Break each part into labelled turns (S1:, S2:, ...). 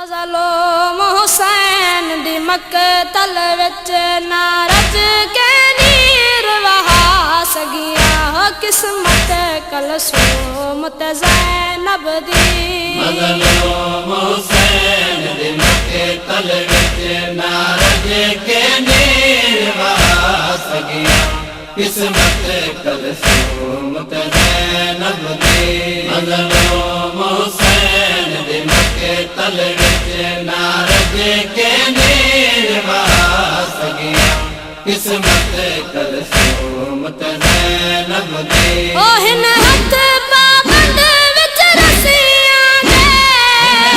S1: मज़लूम हुसैन दी मक़तल विच ना रज के नीर वहा सगिया हो किस्मत कलसूम ते ज़ैनब दी।
S2: मज़लूम हुसैन दी मक़तल विच ना रज के नीर वहा सगिया किस्मत कलसूम ते ज़ैनब दी। मज़लूम हुसैन दी मक़तल विच ना रज के नीर वहा सगिया किस्मत कलसूम ते ज़ैनब दी।
S1: ओ हिन हथ पाबंद विच रसियां दे,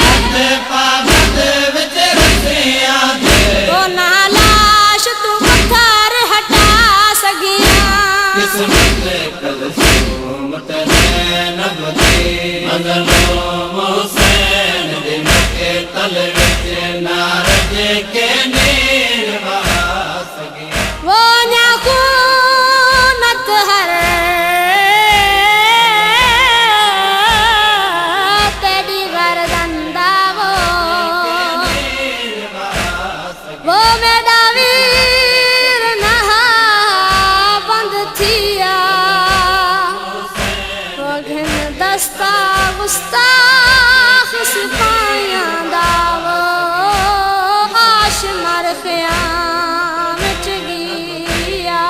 S2: हथ पाबंद विच रसियां दे,
S1: ओ ना लाश तू पत्थर हटा सगिया
S2: किस्मत कलसूम ते ज़ैनब दी। मज़लूम हुसैन दी मक़तल विच ना रज के नीर वहा सगिया
S1: वो न्याकूनत हर तेरी गर्दन दा वो मेरा वीर नहा बंद थिया वो घिन दस्ता गुस्ताख सिपाहियां दा वो आश मर ख़याम च गिया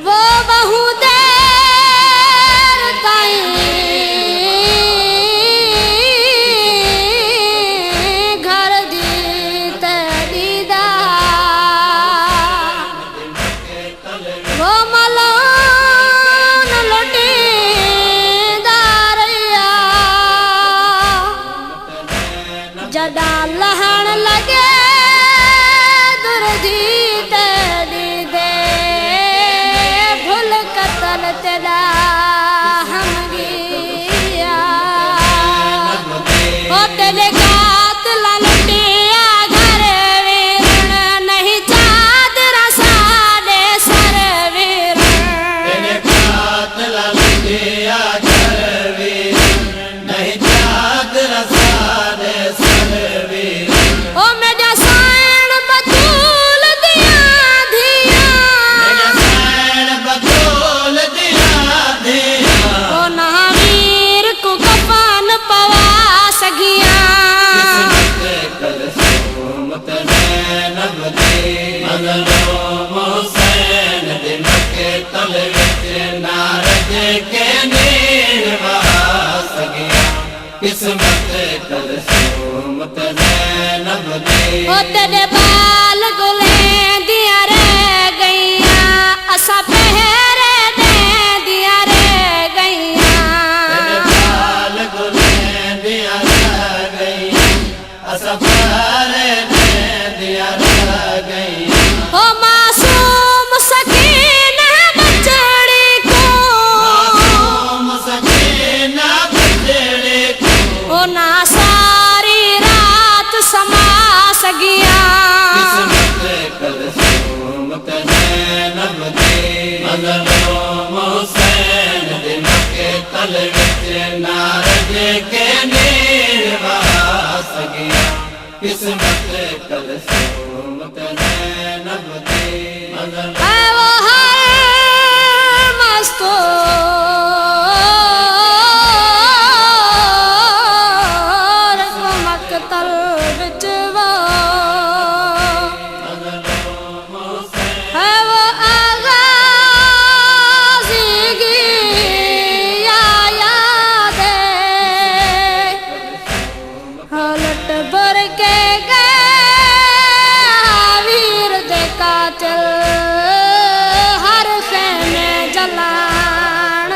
S1: वो बहु देर ताईं घर दी तरीदा वो मलान लुटींदा रहिया जदा लहण लगे दुर्दी तेरी दे भुल कतल तेरा हम गिया ओ तेरे कातिल लुटिया घर वीरण नहीं चादरा साडे सर वीरण
S2: तेरे कातिल लुटिया घर वीरण नहीं चादरा साडे सर वीरण।
S1: ओ मेरा सायण बतूल दिया धिया
S2: मेरा सैन बतूल दिया दिया
S1: ओ ना वीर को कफन पवा सगिया
S2: किस्मत कलसूम ते ज़ैनब दी। मज़लूम हुसैन दी मक़तल विच ना रज के नीर वहा सगिया किस्मत कलसूम ते ज़ैनब दी।
S1: ओ तेरे बाल गुले दिया रह गईया असा पहरे दे दिया रह गईया
S2: तेरे बाल गुलेंदियां रह गईं, असां प्यारे दियां रह गईं।
S1: ओ मासूम सकीना बचड़ी को
S2: मासूम सकीना बचड़े को
S1: ओ ना सारी रात समा सगिया
S2: किस्मत कलसूम ते ज़ैनब दी। मज़लूम हुसैन दी मक़तल विच ना रज के नीर वहा सगिया किस्मत कलसूम ते ज़ैनब दी।
S1: है वो हर मस्तूर को मक़तल विच वो है वो आगाज़ी गिया याद हलट भर के गए वीर दे कातिल हर ख़ैमे जलाण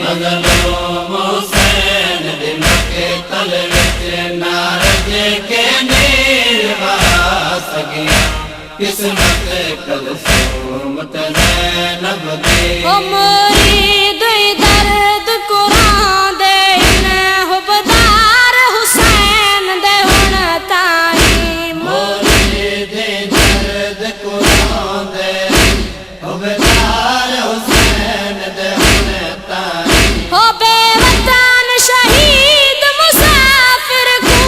S2: मज़लूम हुसैन दे मके तल विच नारज के नीर वास गया किस्मत कलसूम ते ज़ैनब दी
S1: ओ मुरीद दर्द कुरान दे ने हुबदार हुसैन दे हुण ताई
S2: मुरीद दर्द कुरान दे हुबदार हुसैन दे हुण ताई
S1: हो बेवतन शहीद मुसाफिर को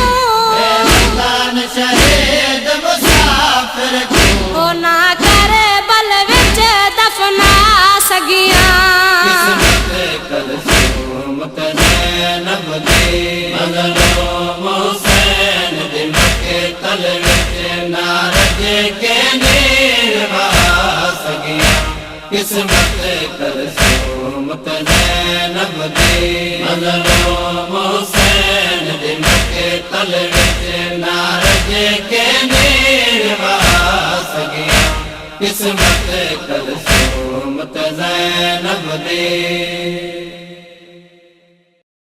S2: बेवतन शहीद मुसाफिर को
S1: ओ ना करे बल विच दफना सगिया
S2: किस्मत कलसूम ते ज़ैनब दी मज़लूम हुसैन दे मके तल विच नारज के नीर वास गया किस्मत कलसूम ते ज़ैनब दी मज़लूम हुसैन दे मके तल विच नारज के नीर वास गया किस्मत कलसूम ते ज़ैनब दी